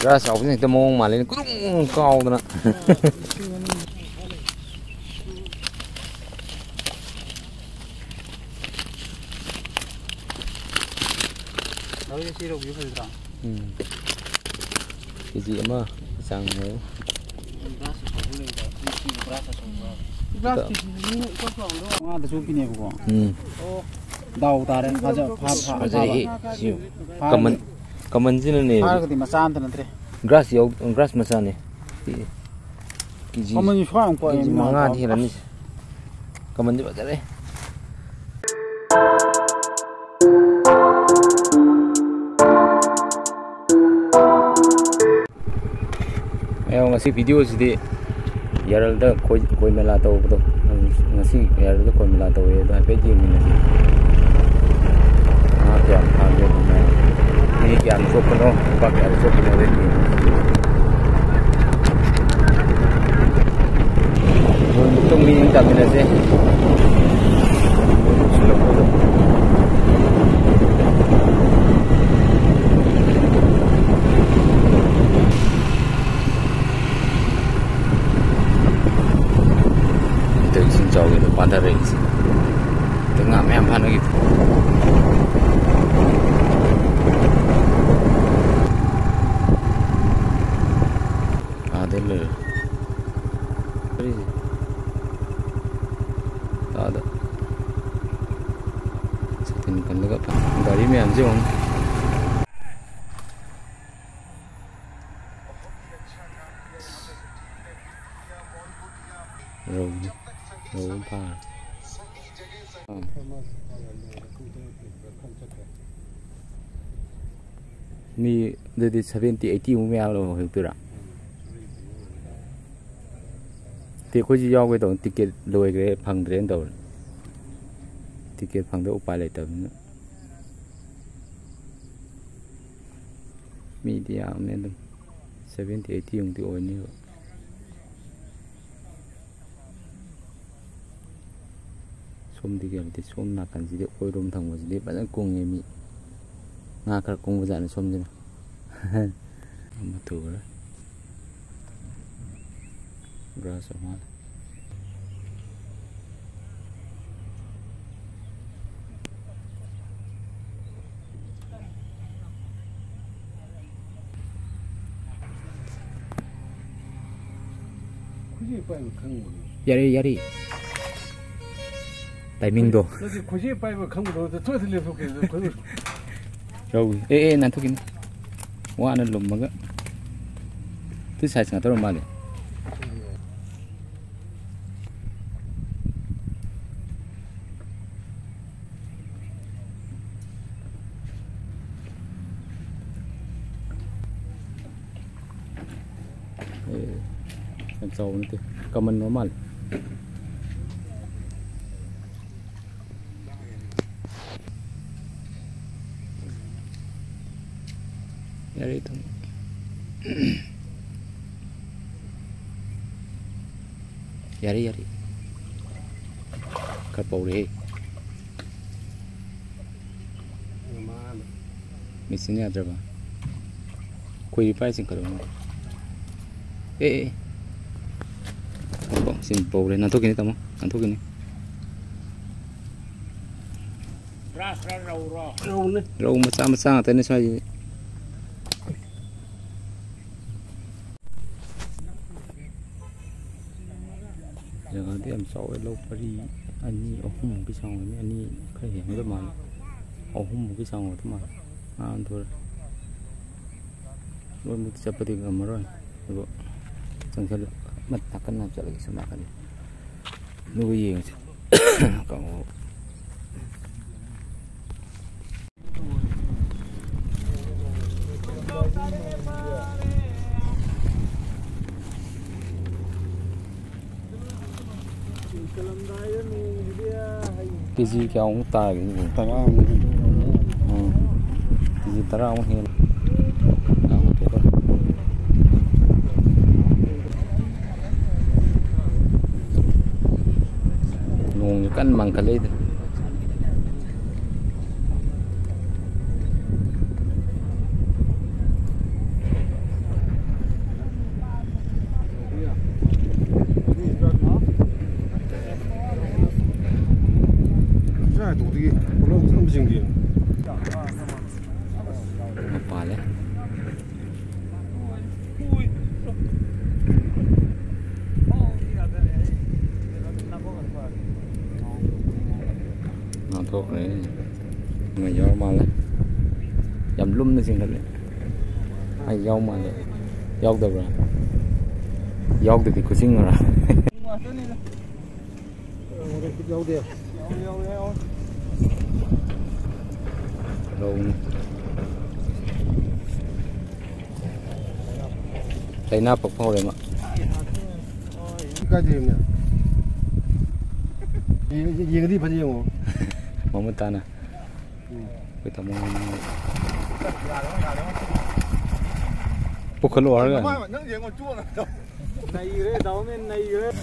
grass of the mong malin called cái gì mà sang nữa đau ta đấy comment gì nữa nè grass mà sao nè cái gì mà ngon thì là nè comment gì vậy đấy ngasi video sidi yaral da koi mela to do ngasi yaral da koi mela to e da pe ji min ni ha kya ha ye na ni kya so kono ba kya so kono de ni tung ni ta min se jauh itu pada race tengah mempan gitu ada le ada setin kan juga dari mana sih orang Rau pa mi de 70 80 ml lo hiểu chưa ạ thì có gì do cái tổng ticket lôi cái phẳng đến đầu ticket phẳng đến upay lại tầm nữa media nên 70 80 yung tioi niyo xôm thì kiểu thì xôm là cần gì đấy ôi đôm thằng vào gì đấy vẫn cùng nghe mị nga cả cùng với dạng xôm gì nào mà thử đấy ra sao hoa yari timing do rồi nan thukin wa nan lum maga tu sai sang taro male làm sao nữa thì comment normal yari itu yari kapau deh mesinnya ada apa kue pricing kalau bong sin pau deh nanti gini tamu nanti gini rau macam tadi saya jangan dia amsau elo pari ani ohum pisang ini ani kai yang itu mana ohum pisang itu mana antur lo mesti seperti kamera ibu jangan matakan nak lagi semakan lu yang kau cái gì cái ông tài cái gì tài ông cái gì tài ông hiền nguồn canh bằng cái lấy mà gió mà lên dầm lum nó xin thật đấy hay gió mà đấy gió được rồi gió được thì có xin rồi đâu thấy nắp bọc phao đấy mà cái gì nhỉ? Gì cái gì phải gì không? mau mất tan à? Cái tao mau bốc khẩn lúa rồi. Này đấy, đâu men này đấy.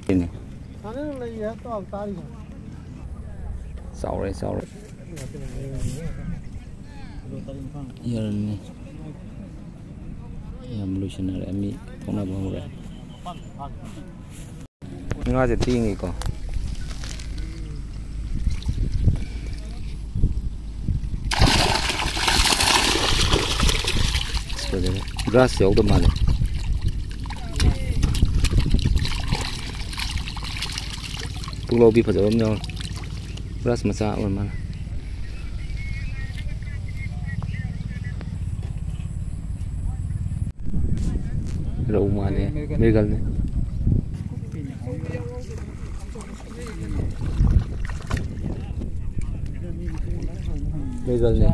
Ini. Sana lagi ya, tu tadi. Sau rồi. Iya nih. Yang lucu nara mi, thong na bang rồi. Nga sẽ ti nghỉ có. Grass yếu tầm này. Pulau bi phải ôm nhau. Grass mà sao mà. Rau mà này, megal này. Megal này.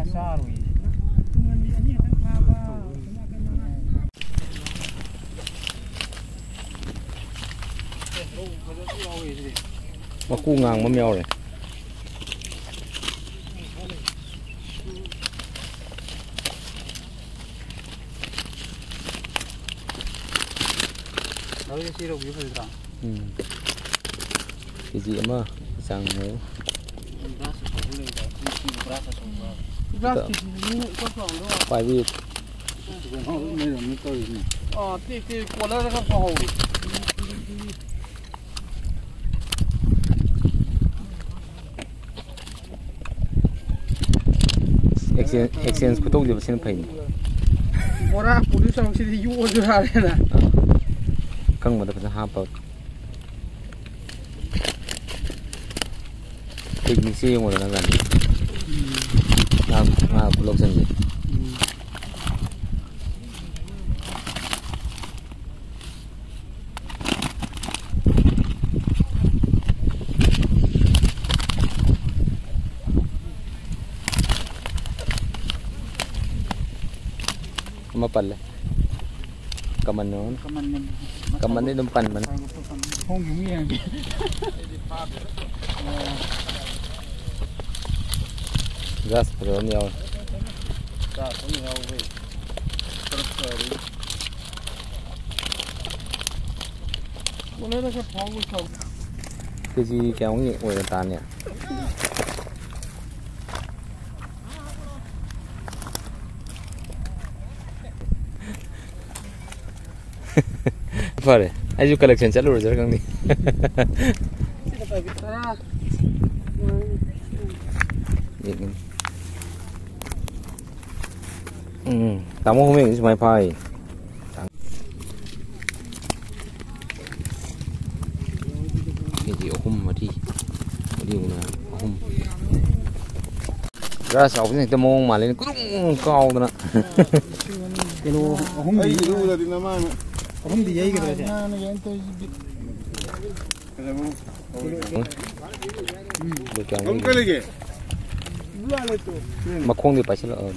Mà cu ngang mà mèo này. Nói cái đâu biết phải sao? Cái gì mà sang nữa. Phải đi. Thì qua đó nó không hầu. Exchange của tôi thì xin phải. Ora, police ang sili yu ojo ra na. Kang mà ta phải hạp vào. Mình xí ngồi là gần. Pulau sendiri. Mapal kaman noon kaman din dumpan man Không dùng nghe. gas pero nhau vậy. Boleh dah kau kau. cái gì kéo nhẹ ngồi là tàn nhỉ phải ayo collection चालू हो जाएगा नहीं tamu hôm nay may phai cái gì hôm mà đi là hôm ra sáu cái tao mong mà lên cũng cao nữa cái lô không đi đâu là đi làm ăn không đi dây cái đó không cái gì mà không thì phải xin lỗi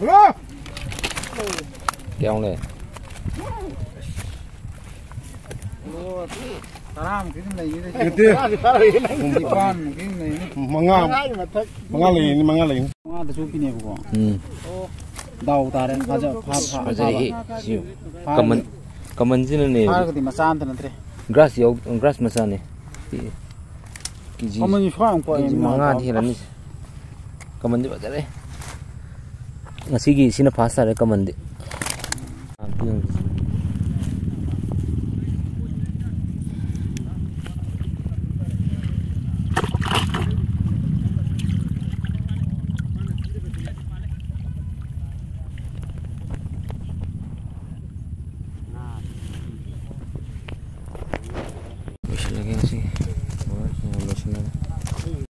rồi kéo này Taram cái này như thế đi con cái này manga lì manga đã chụp này của đầu ta đấy phá kaman sih nih cái mà san thế này grass masa nih kaman như phá không manga thì là nih kaman di baca deh ngasih sini pasar ya kaman di Sige. Alright, lotion na.